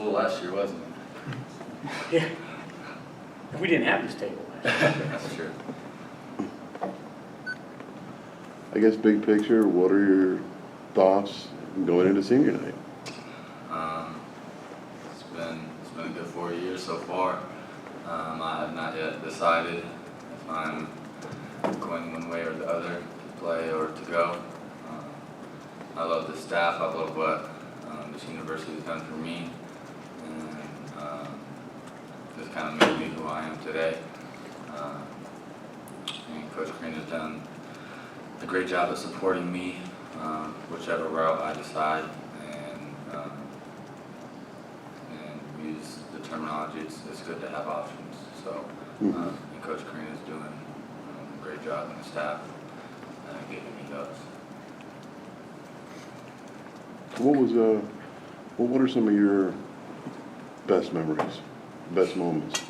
full last year, wasn't it? Yeah. We didn't have this table last year. That's true. I guess big picture, what are your thoughts going into senior night? It's been a good 4 years so far. I have not yet decided if I'm going one way or the other to play or to go. I love the staff. I love what this university has done for me, and it's kind of made me who I am today. And Coach Green has done a great job of supporting me, whichever route I decide, and use the terminology. It's good to have options. So, and Coach Green is doing a great job, and the staff giving me those. What are some of your best memories, best moments?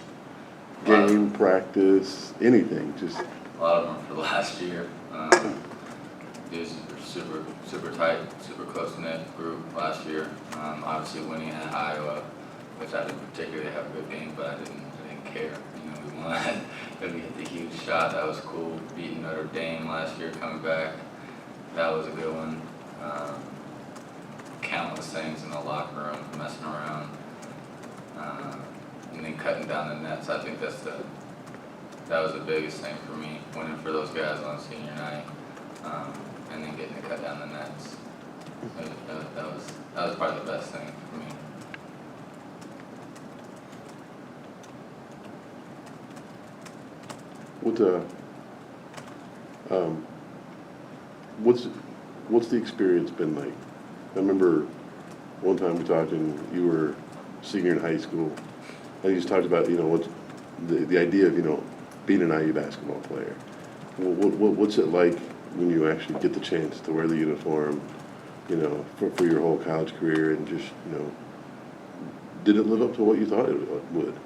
Game, practice, anything, just. A lot of them for the last year. It was a super tight, super close-knit group last year. Obviously winning at Iowa, which I didn't particularly have a good game, but I didn't care. You know, we won. We hit the huge shot. That was cool. Beating Notre Dame last year, coming back. That was a good one. Countless things in the locker room, messing around, and then cutting down the nets. I think that was the biggest thing for me, winning for those guys on senior night, and then getting to cut down the nets. That was probably the best thing for me. What's the experience been like? I remember one time we talked and you were senior in high school, and you just talked about, what's the idea of, being an IU basketball player. What's it like when you actually get the chance to wear the uniform, for your whole college career, and just, did it live up to what you thought it would?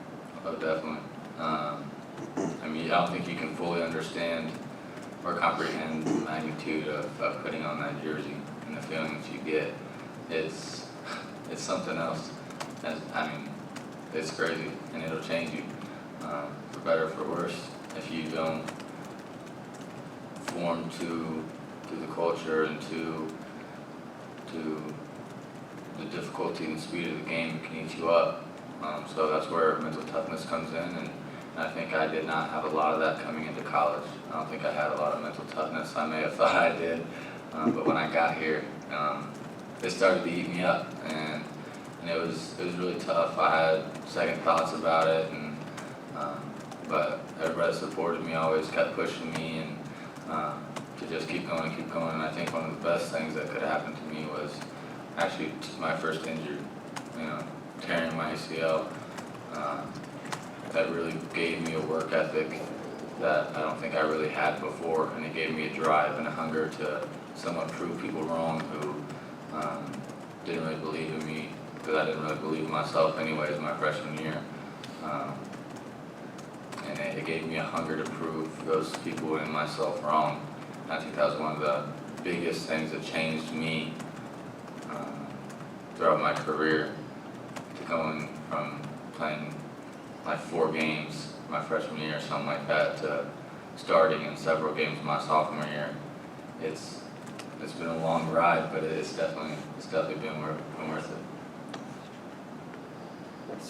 Oh, definitely. I mean, I don't think you can fully understand or comprehend the magnitude of putting on that jersey and the feelings you get. It's something else. I mean, it's crazy, and it'll change you, for better or for worse, if you don't form to the culture and to the difficulty and speed of the game that can eat you up. So that's where mental toughness comes in, and I think I did not have a lot of that coming into college. I don't think I had a lot of mental toughness. I may have thought I did, but when I got here, it started to eat me up, and it was really tough. I had second thoughts about it, but everybody supported me, always kept pushing me, and to just keep going and keep going. And I think one of the best things that could have happened to me was actually my first injury, tearing my ACL. That really gave me a work ethic that I don't think I really had before, and it gave me a drive and a hunger to somewhat prove people wrong who didn't really believe in me, because I didn't really believe in myself anyways my freshman year. And it gave me a hunger to prove those people and myself wrong. And I think that was one of the biggest things that changed me throughout my career, to going from playing like 4 games my freshman year or something like that to starting in several games my sophomore year. It's been a long ride, but it's definitely been worth it.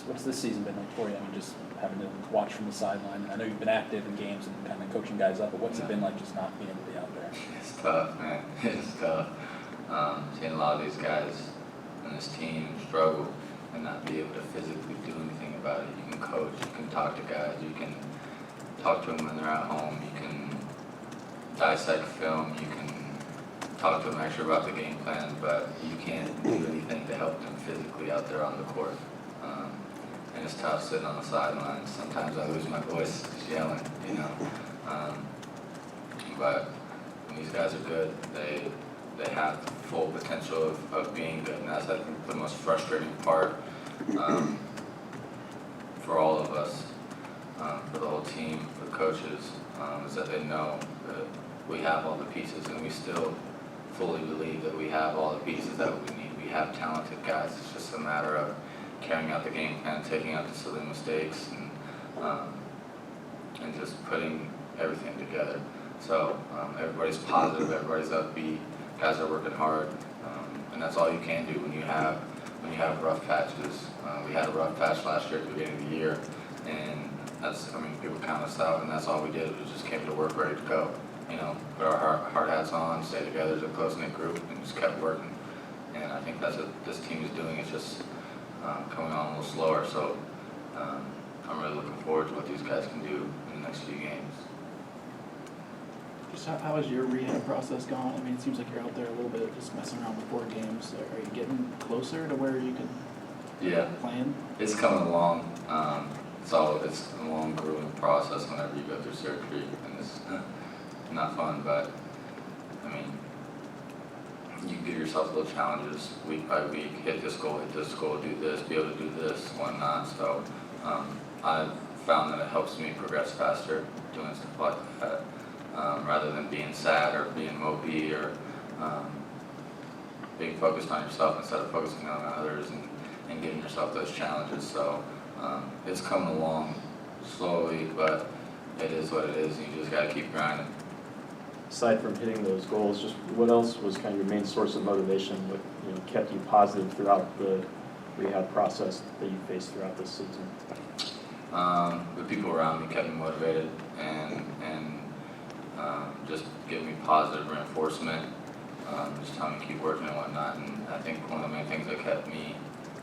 What's this season been like for you? I mean, just having to watch from the sideline. I know you've been active in games and kind of coaching guys up, but what's it been like just not being able to be out there? It's tough, man. It's tough. Seeing a lot of these guys and this team struggle and not be able to physically do anything about it. You can coach, you can talk to guys, you can talk to them when they're at home, you can dissect film, you can talk to them extra about the game plan, but you can't do anything to help them physically out there on the court. And it's tough sitting on the sidelines. Sometimes I lose my voice just yelling, But when these guys are good, they have full potential of being good, and that's, I think, the most frustrating part for all of us, for the whole team, for the coaches, is that they know that we have all the pieces, and we still fully believe that we have all the pieces that we need. We have talented guys. It's just a matter of carrying out the game plan, taking out the silly mistakes, and just putting everything together. So everybody's positive, everybody's upbeat, guys are working hard, and that's all you can do when you have rough patches. We had a rough patch last year at the beginning of the year, and people count us out, and that's all we did. We just came to work ready to go. Put our hard hats on, stay together as a close-knit group, and just kept working. And I think that's what this team is doing. It's just coming on a little slower. So I'm really looking forward to what these guys can do in the next few games. Just how has your rehab process gone? I mean, it seems like you're out there a little bit just messing around before games. Are you getting closer to where you can plan? It's coming along. It's a long, grueling process whenever you go through surgery, and it's not fun, but you give yourself little challenges week by week, hit this goal, do this, be able to do this, whatnot. So I've found that it helps me progress faster doing stuff like that, rather than being sad or being mopey or being focused on yourself instead of focusing on others and giving yourself those challenges. So it's coming along slowly, but it is what it is. You just got to keep grinding. Aside from hitting those goals, just what else was kind of your main source of motivation, what kept you positive throughout the rehab process that you faced throughout this season? The people around me kept me motivated and just give me positive reinforcement, just telling me to keep working and whatnot. And I think one of the main things that kept me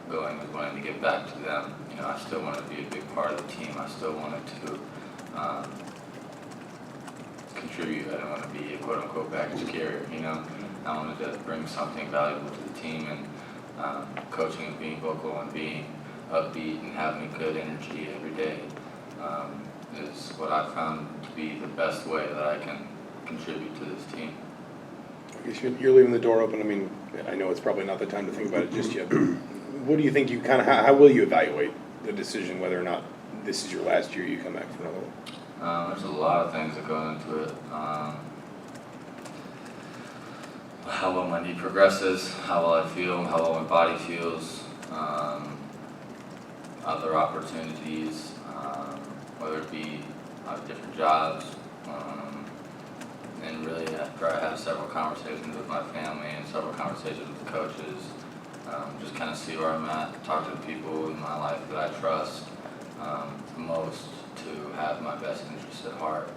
going was wanting to get back to them. I still wanted to be a big part of the team. I still wanted to contribute. I didn't want to be a quote-unquote baggage carrier. I wanted to bring something valuable to the team, and coaching and being vocal and being upbeat and having a good energy every day is what I found to be the best way that I can contribute to this team. I guess you're leaving the door open. I mean, I know it's probably not the time to think about it just yet, but what do you think how will you evaluate the decision whether or not this is your last year you come back for another one? There's a lot of things that go into it. How well my knee progresses, how well I feel, how well my body feels, other opportunities, whether it be different jobs, and really after I have several conversations with my family and several conversations with the coaches, just kind of see where I'm at, talk to the people in my life that I trust most to have my best interests at heart.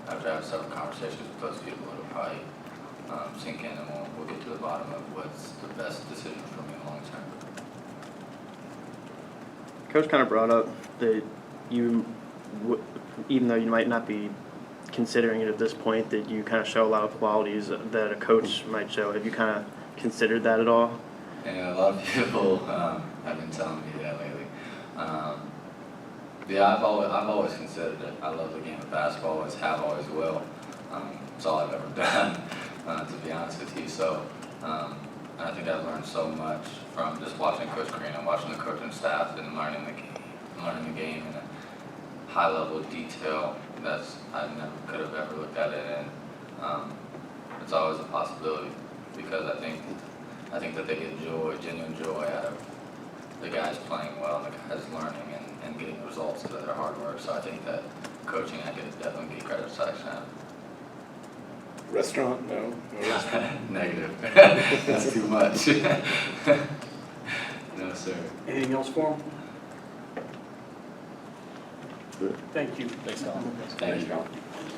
After I have several conversations with those people, it'll probably sink in, and we'll get to the bottom of what's the best decision for me in the long term. Coach kind of brought up that even though you might not be considering it at this point, that you kind of show a lot of qualities that a coach might show. Have you kind of considered that at all? And a lot of people have been telling me that lately. Yeah, I've always considered it. I love the game of basketball, always have, always will. It's all I've ever done, to be honest with you. So I think I've learned so much from just watching Coach Green and watching the coaching staff and learning the game in a high level of detail that I never could have ever looked at it in. It's always a possibility because I think that they get genuine joy out of the guys playing well and the guys learning and getting results of their hard work. So I think that coaching, I could definitely get credit satisfaction out of. Restaurant? No restaurant. Negative. That's too much. No, sir. Anything else for him? Good. Thank you. Thanks, Collin. Thank you.